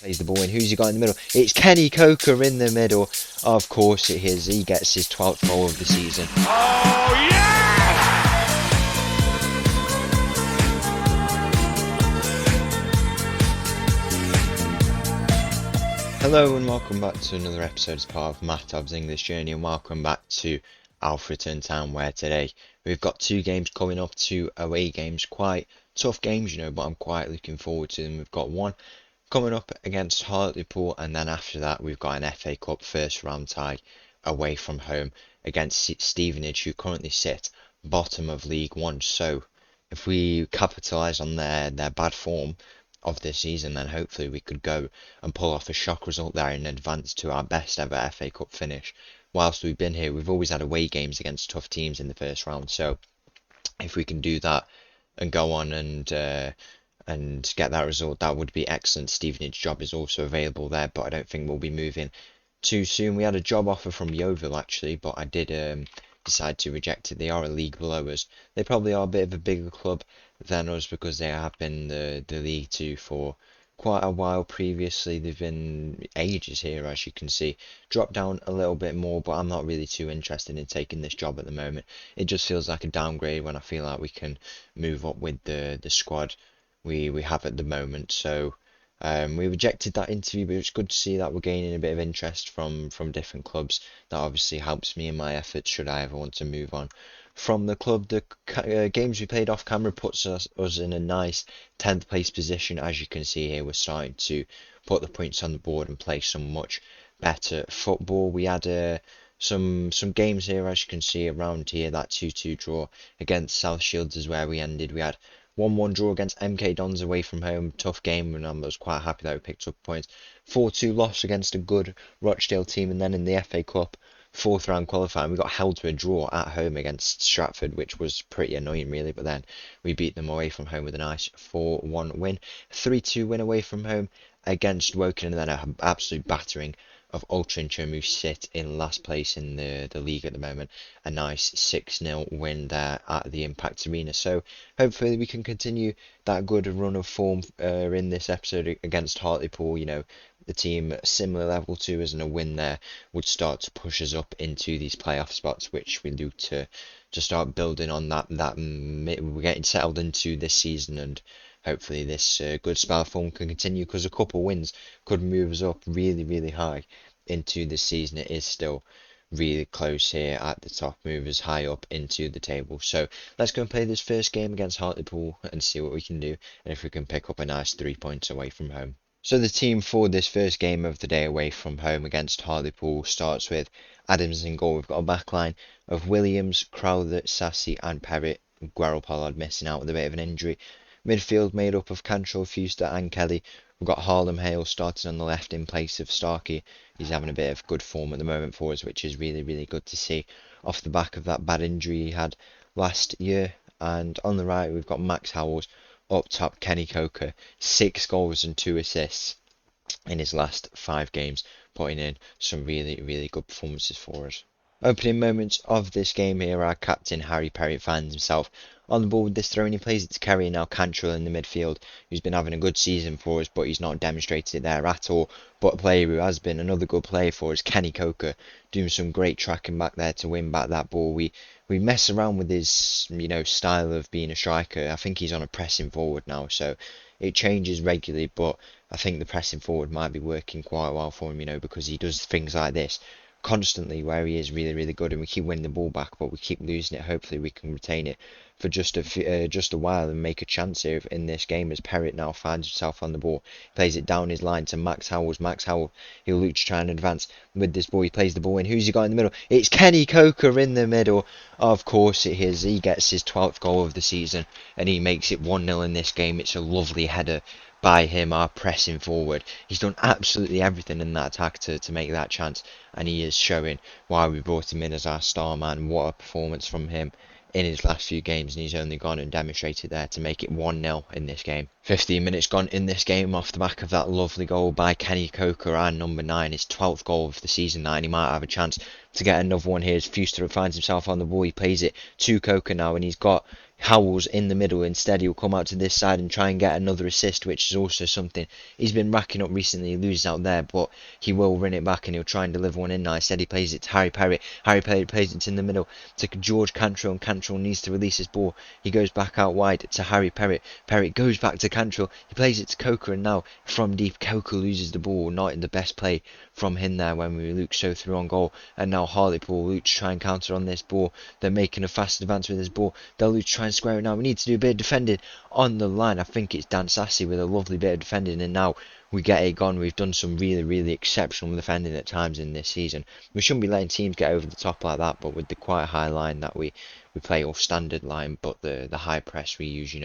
Plays the ball in. Who's he got in the middle? It's Kenny Coker in the middle. Of course it is. He gets his 12th goal of the season. Oh, yeah! Hello and welcome back to another episode as part of Mattov's English Journey, and welcome back to Alfreton Town, where today we've got two games coming up, two away games, quite tough games, but I'm quite looking forward to them. We've got one coming up against Hartlepool, and then after that we've got an FA Cup first round tie away from home against Stevenage, who currently sit bottom of League One. So if we capitalise on their bad form of this season, then hopefully we could go and pull off a shock result there and advance to our best ever FA Cup finish. Whilst we've been here, we've always had away games against tough teams in the first round, so if we can do that and go on and get that result, that would be excellent. Stevenage job is also available there, but I don't think we'll be moving too soon. We had a job offer from Yeovil actually, but I did decide to reject it. They are a league below us. They probably are a bit of a bigger club than us because they have been the League Two for quite a while previously. They've been ages here, as you can see. Dropped down a little bit more, but I'm not really too interested in taking this job at the moment. It just feels like a downgrade when I feel like we can move up with the squad we have at the moment. So we rejected that interview, but it's good to see that we're gaining a bit of interest from different clubs. That obviously helps me in my efforts should I ever want to move on from the club. The games we played off camera puts us in a nice 10th place position. As you can see here, we're starting to put the points on the board and play some much better football. We had some games here, as you can see around here. That 2-2 draw against South Shields is where we ended. We had 1-1 draw against MK Dons away from home. Tough game, and I was quite happy that we picked up points. 4-2 loss against a good Rochdale team, and then in the FA Cup fourth round qualifying, we got held to a draw at home against Stratford, which was pretty annoying really, but then we beat them away from home with a nice 4-1 win. 3-2 win away from home against Woking, and then an absolute battering of Altrincham, who sit in last place in the league at the moment. A nice 6-0 win there at the Impact Arena. So hopefully we can continue that good run of form in this episode against Hartlepool. The team at a similar level to us, and a win there would start to push us up into these playoff spots, which we look to start building on that we're getting settled into this season, and hopefully this good spell of form can continue, because a couple wins could move us up really high into this season. It is still really close here at the top, move us high up into the table. So let's go and play this first game against Hartlepool and see what we can do, and if we can pick up a nice 3 points away from home. So the team for this first game of the day away from home against Hartlepool starts with Adams in goal. We've got a backline of Williams, Crowther, Sassy and Perrott. Guerrero Pollard missing out with a bit of an injury. Midfield made up of Cantrell, Fuster and Kelly. We've got Harlem Hale starting on the left in place of Starkey. He's having a bit of good form at the moment for us, which is really good to see off the back of that bad injury he had last year. And on the right we've got Max Howells. Up top, Kenny Coker, 6 goals and 2 assists in his last 5 games, putting in some really good performances for us. Opening moments of this game here, our captain Harry Perry finds himself on the ball with this throw, and he plays it to Kerry, now Cantrell in the midfield, who's been having a good season for us, but he's not demonstrated it there at all. But a player who has been another good player for us, Kenny Coker, doing some great tracking back there to win back that ball. We mess around with his style of being a striker. I think he's on a pressing forward now, so it changes regularly, but I think the pressing forward might be working quite well for him, because he does things like this constantly where he is really good, and we keep winning the ball back, but we keep losing it. Hopefully we can retain it for just a while and make a chance here in this game, as Perrott now finds himself on the ball. Plays it down his line to Max Howells. Max Howell, he'll look to try and advance with this ball. He plays the ball in. Who's he got in the middle? It's Kenny Coker in the middle. Of course it is. He gets his 12th goal of the season, and he makes it 1-0 in this game. It's a lovely header by him, our pressing forward. He's done absolutely everything in that attack to make that chance, and he is showing why we brought him in as our star man. What a performance from him in his last few games, and he's only gone and demonstrated there to make it 1-0 in this game. 15 minutes gone in this game off the back of that lovely goal by Kenny Coker, and number 9, his 12th goal of the season now, and he might have a chance to get another one here as Fuster finds himself on the ball. He plays it to Coker now, and he's got Howell's in the middle. Instead, he'll come out to this side and try and get another assist, which is also something he's been racking up recently. He loses out there, but he will run it back and he'll try and deliver one in now. Instead, he plays it to Harry Perry. Harry Perry plays it in the middle to George Cantrell, and Cantrell needs to release his ball. He goes back out wide to Harry Perry. Perry goes back to Cantrell. He plays it to Coker, and now from deep, Coker loses the ball. Not in the best play from him there when Luke so through on goal. And now Hartlepool, Luke try and counter on this ball. They're making a fast advance with this ball. They'll Luke try and square it now. We need to do a bit of defending on the line. I think it's Dan Sassy with a lovely bit of defending, and now we get it gone. We've done some really, really exceptional defending at times in this season. We shouldn't be letting teams get over the top like that, but with the quite high line that we play, off standard line, but the high press we use,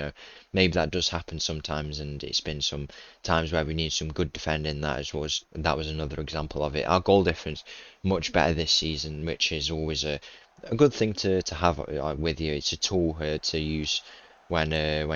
maybe that does happen sometimes, and it's been some times where we need some good defending. That was another example of it. Our goal difference much better this season, which is always a good thing to have with you. It's a tool to use when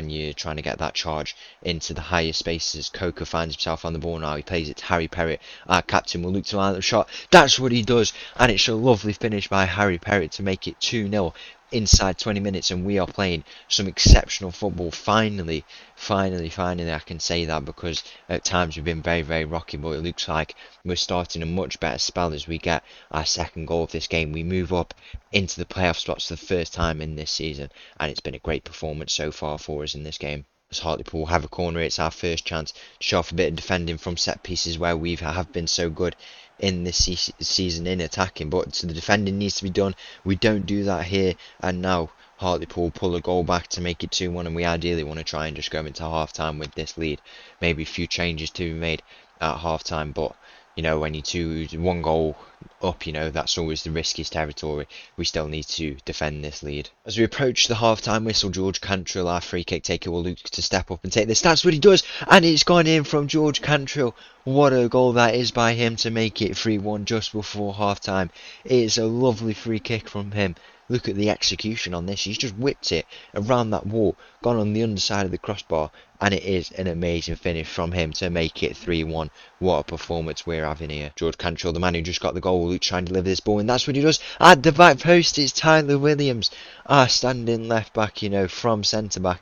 you're trying to get that charge into the higher spaces. Coker finds himself on the ball now. He plays it to Harry Perry. Our captain will look to line up the shot. That's what he does, and it's a lovely finish by Harry Perry to make it 2-0 inside 20 minutes, and we are playing some exceptional football. Finally, I can say that, because at times we've been very, very rocky, but it looks like we're starting a much better spell as we get our second goal of this game. We move up into the playoff spots for the first time in this season, and it's been a great performance so far for us in this game. As Hartlepool have a corner, it's our first chance to show off a bit of defending from set pieces where we have been so good in this season in attacking, but so the defending needs to be done. We don't do that here, and now Hartlepool pull a goal back to make it 2-1, and we ideally want to try and just go into half time with this lead. Maybe a few changes to be made at half time, but when you one goal up, that's always the riskiest territory. We still need to defend this lead. As we approach the half-time whistle, George Cantrell, our free kick taker, will look to step up and take this. That's what he does, and it's gone in from George Cantrell. What a goal that is by him to make it 3-1 just before half-time. It's a lovely free kick from him. Look at the execution on this. He's just whipped it around that wall, gone on the underside of the crossbar, and it is an amazing finish from him to make it 3-1. What a performance we're having here. George Cantrell, the man who just got the goal, Luke trying to deliver this ball, and that's what he does. At the back post, it's Tyler Williams, our standing left back, from centre back.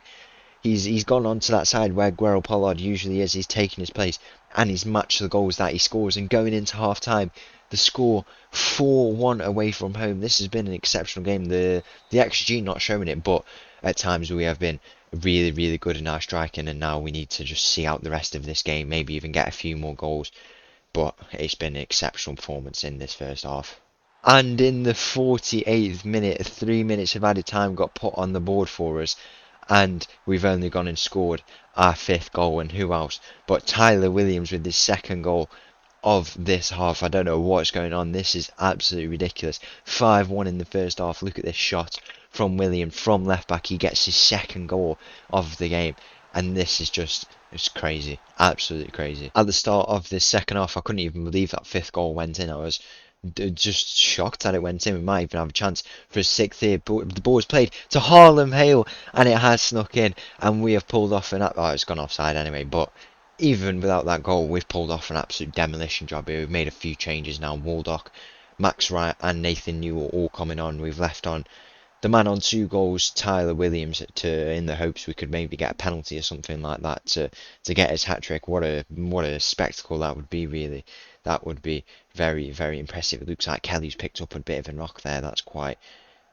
He's gone onto that side where Guerrero Pollard usually is. He's taken his place, and he's matched the goals that he scores. And going into half time, the score 4-1 away from home. This has been an exceptional game. The XG not showing it, but at times we have been really, really good in our striking, and now we need to just see out the rest of this game, maybe even get a few more goals. But it's been an exceptional performance in this first half. And in the 48th minute, 3 minutes of added time got put on the board for us, and we've only gone and scored our 5th goal, and who else but Tyler Williams with his 2nd goal of this half. I don't know what's going on. This is absolutely ridiculous. 5-1 in the first half. Look at this shot from William from left back. He gets his 2nd goal of the game, and this is it's crazy, absolutely crazy. At the start of this second half, I couldn't even believe that 5th goal went in. I was just shocked that it went in. We might even have a chance for a 6th here, but the ball was played to Harlem Hale, and it has snuck in, and we have pulled off it's gone offside anyway, but even without that goal, we've pulled off an absolute demolition job here. We've made a few changes now. Waldock, Max Wright and Nathan Newell all coming on. We've left on the man on 2 goals, Tyler Williams, in the hopes we could maybe get a penalty or something like that to get his hat-trick. What a spectacle that would be, really. That would be very, very impressive. It looks like Kelly's picked up a bit of a knock there. That's quite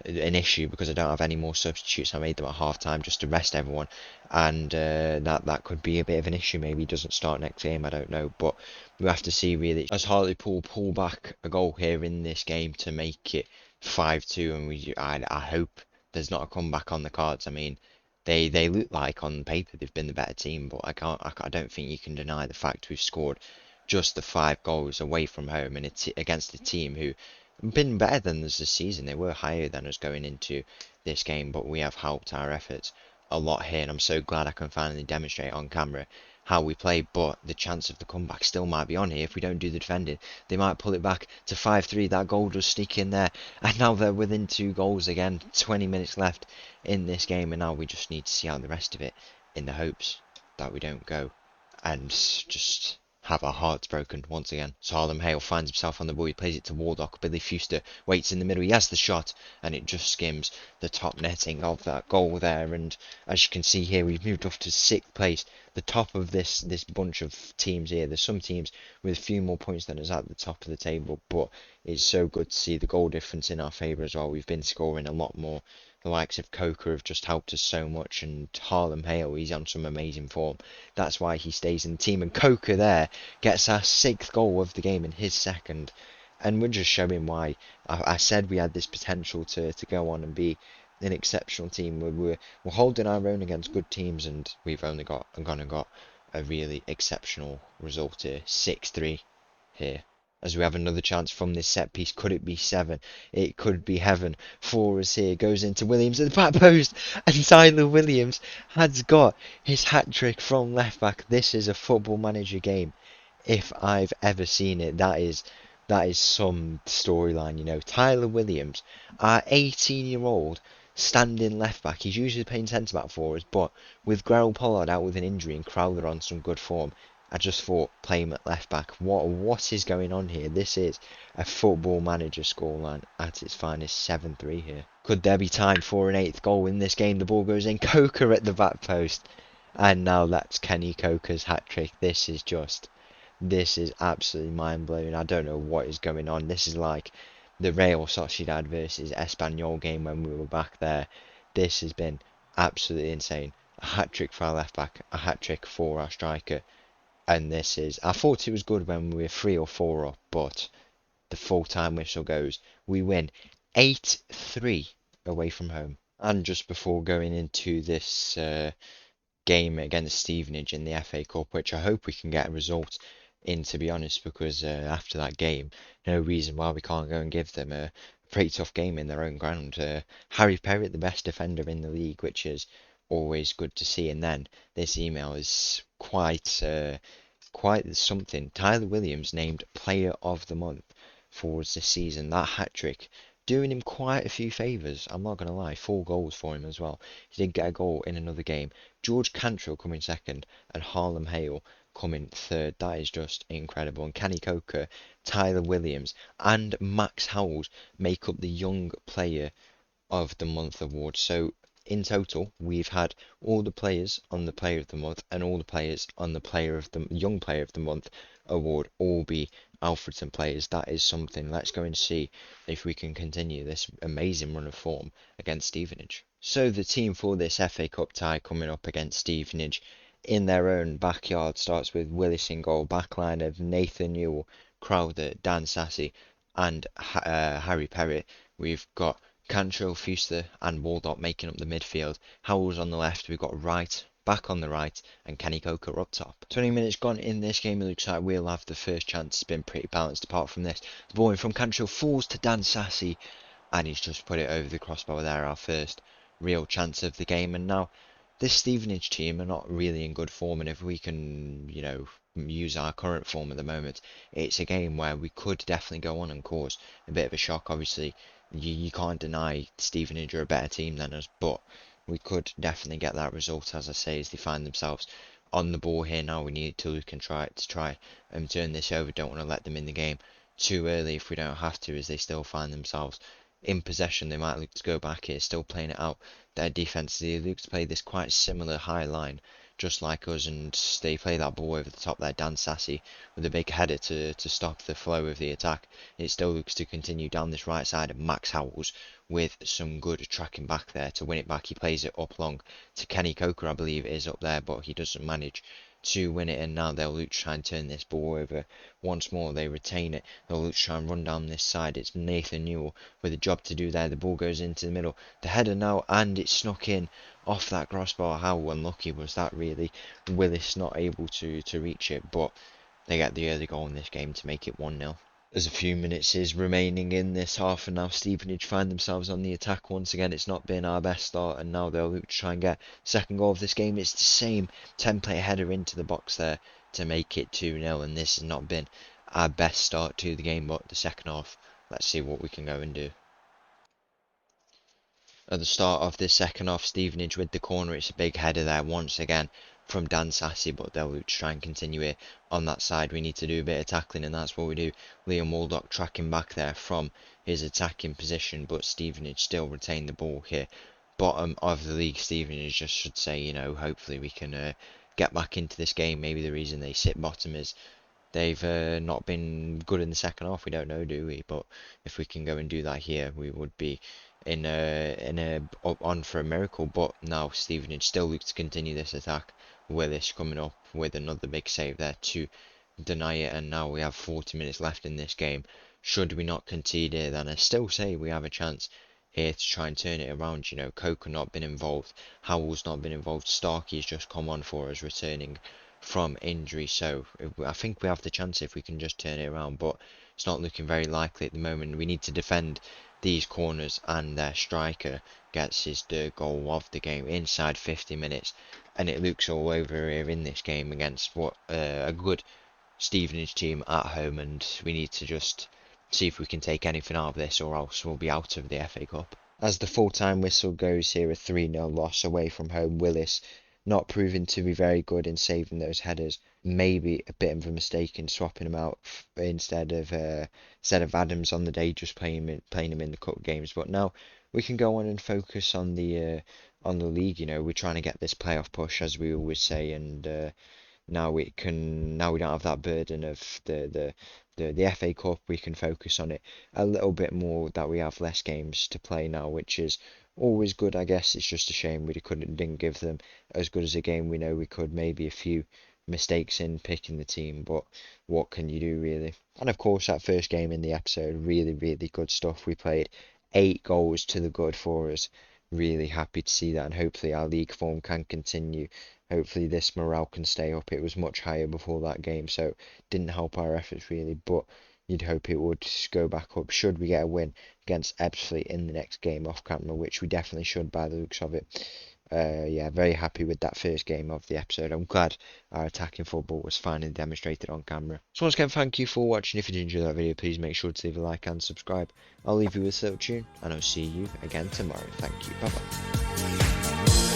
an issue because I don't have any more substitutes. I made them at half time just to rest everyone, and that could be a bit of an issue. Maybe he doesn't start next game, I don't know, but we have to see really. As Hartlepool pull back a goal here in this game to make it 5-2, and I hope there's not a comeback on the cards. I mean, they look like on paper they've been the better team, but I don't think you can deny the fact we've scored just the 5 goals away from home, and it's against a team who been better than us this season. They were higher than us going into this game, but we have helped our efforts a lot here, and I'm so glad I can finally demonstrate on camera how we play. But the chance of the comeback still might be on here if we don't do the defending. They might pull it back to 5-3. That goal does sneak in there, and now they're within 2 goals again. 20 minutes left in this game, and now we just need to see out the rest of it in the hopes that we don't go and just have our hearts broken once again. So Harlem Hale finds himself on the ball. He plays it to Waldock. Billy Fuster waits in the middle. He has the shot, and it just skims the top netting of that goal there. And as you can see here, we've moved off to 6th place, the top of this bunch of teams here. There's some teams with a few more points than us at the top of the table, but it's so good to see the goal difference in our favour as well. We've been scoring a lot more. The likes of Coker have just helped us so much, and Harlem Hale, he's on some amazing form. That's why he stays in the team, and Coker there gets our 6th goal of the game and his 2nd. And we're just showing why I said we had this potential to go on and be an exceptional team. We're holding our own against good teams, and we've only got a really exceptional result here. 6-3 here. As we have another chance from this set piece. Could it be 7? It could be heaven for us here. Goes into Williams at the back post, and Tyler Williams has got his hat-trick from left-back. This is a Football Manager game if I've ever seen it. That is some storyline, you know. Tyler Williams, our 18-year-old standing left-back. He's usually playing centre-back for us, but with Gerald Pollard out with an injury and Crowther on some good form, I just thought, play him at left back. What is going on here? This is a Football Manager scoreline at its finest. 7-3 here. Could there be time for an 8th goal in this game? The ball goes in. Coker at the back post. And now that's Kenny Coker's hat-trick. This is absolutely mind-blowing. I don't know what is going on. This is like the Real Sociedad versus Espanyol game when we were back there. This has been absolutely insane. A hat-trick for our left back. A hat-trick for our striker. And this is, I thought it was good when we were 3 or 4 up, but the full-time whistle goes. We win 8-3 away from home. And just before going into this game against Stevenage in the FA Cup, which I hope we can get a result in, to be honest, because after that game, no reason why we can't go and give them a pretty tough game in their own ground. Harry Perrett, the best defender in the league, which is always good to see. And then this email is quite something. Tyler Williams named Player of the Month for us this season. That hat-trick doing him quite a few favours. I'm not going to lie. 4 goals for him as well. He did get a goal in another game. George Cantrell coming 2nd and Harlem Hale coming 3rd. That is just incredible. And Kenny Coker, Tyler Williams and Max Howells make up the Young Player of the Month award. So in total, we've had all the players on the Player of the Month and all the players on the Young Player of the Month award all be Alfreton players. That is something. Let's go and see if we can continue this amazing run of form against Stevenage. So the team for this FA Cup tie coming up against Stevenage in their own backyard starts with Willis in goal, backline of Nathan Newell, Crowther, Dan Sassy and Harry Perrett. We've got Cantrell, Fuster and Waldock making up the midfield. Howells on the left. We've got Wright back on the right and Kenny Coker up top. 20 minutes gone in this game. It looks like we'll have the first chance. It's been pretty balanced apart from this. The ball in from Cantrell falls to Dan Sassy and he's just put it over the crossbar there. Our first real chance of the game. And now this Stevenage team are not really in good form, and if we can, you know, use our current form at the moment, it's a game where we could definitely go on and cause a bit of a shock. Obviously, you can't deny Stevenage are a better team than us, but we could definitely get that result, as I say, as they find themselves on the ball here now. We need to try and turn this over. Don't want to let them in the game too early if we don't have to, as they still find themselves in possession. They might look to go back here, still playing it out. Their defence, they look to play this quite similar high line, just like us, and they play that ball over the top there. Dan Sassy with a big header to stop the flow of the attack. It still looks to continue down this right side of Max Howells with some good tracking back there to win it back. He plays it up long to Kenny Coker, I believe it is up there, but he doesn't manage to win it, and now they'll look to try and turn this ball over once more. They retain it. They'll look to try and run down this side. It's Nathan Newell with a job to do there. The ball goes into the middle. The header now, and it's snuck in off that crossbar. How unlucky was that, really? Willis not able to reach it, but they get the early goal in this game to make it 1-0. There's a few minutes is remaining in this half, and now Stevenage find themselves on the attack once again. It's not been our best start, and now they'll look to try and get second goal of this game. It's the same template header into the box there to make it 2-0, and this has not been our best start to the game, but the second half, let's see what we can go and do. At the start of this second half, Stevenage with the corner. It's a big header there once again from Dan Sassy, but they'll look to try and continue it on that side. We need to do a bit of tackling, and that's what we do. Liam Waldock tracking back there from his attacking position, but Stevenage still retain the ball here. Bottom of the league, Stevenage, just should say, you know, hopefully we can get back into this game. Maybe the reason they sit bottom is they've not been good in the second half. We don't know, do we? But if we can go and do that here, we would be on for a miracle. But now Stevenage still looks to continue this attack. Willis coming up with another big save there to deny it, and now we have 40 minutes left in this game. Should we not concede here, then I still say we have a chance here to try and turn it around. You know, Coker not been involved, Howell's not been involved, Starkey's just come on for us, returning from injury, so I think we have the chance if we can just turn it around, but it's not looking very likely at the moment. We need to defend these corners, and their striker gets his third goal of the game inside 50 minutes, and it looks all over here in this game against what a good Stevenage team at home, and we need to just see if we can take anything out of this, or else we'll be out of the FA Cup. As the full-time whistle goes here, a 3-0 loss away from home. Willis not proving to be very good in saving those headers. Maybe a bit of a mistake in swapping him out instead of Adams on the day, just playing him in the cup games. But now we can go on and focus on the league. You know, we're trying to get this playoff push, as we always say, and now we don't have that burden of the FA Cup. We can focus on it a little bit more, that we have less games to play now, which is always good. I guess it's just a shame we didn't give them as good as a game we know we could. Maybe a few mistakes in picking the team, but what can you do, really? And of course, that first game in the episode, really, really good stuff. We played 8 goals to the good for us. Really happy to see that, and hopefully our league form can continue. Hopefully this morale can stay up. It was much higher before that game, so it didn't help our efforts really, but you'd hope it would go back up should we get a win against Ebbsfleet in the next game off camera, which we definitely should by the looks of it. Yeah, very happy with that first game of the episode. I'm glad our attacking football was finally demonstrated on camera. So once again, thank you for watching. If you did enjoy that video, please make sure to leave a like and subscribe. I'll leave you with a little tune, and I'll see you again tomorrow. Thank you. Bye bye.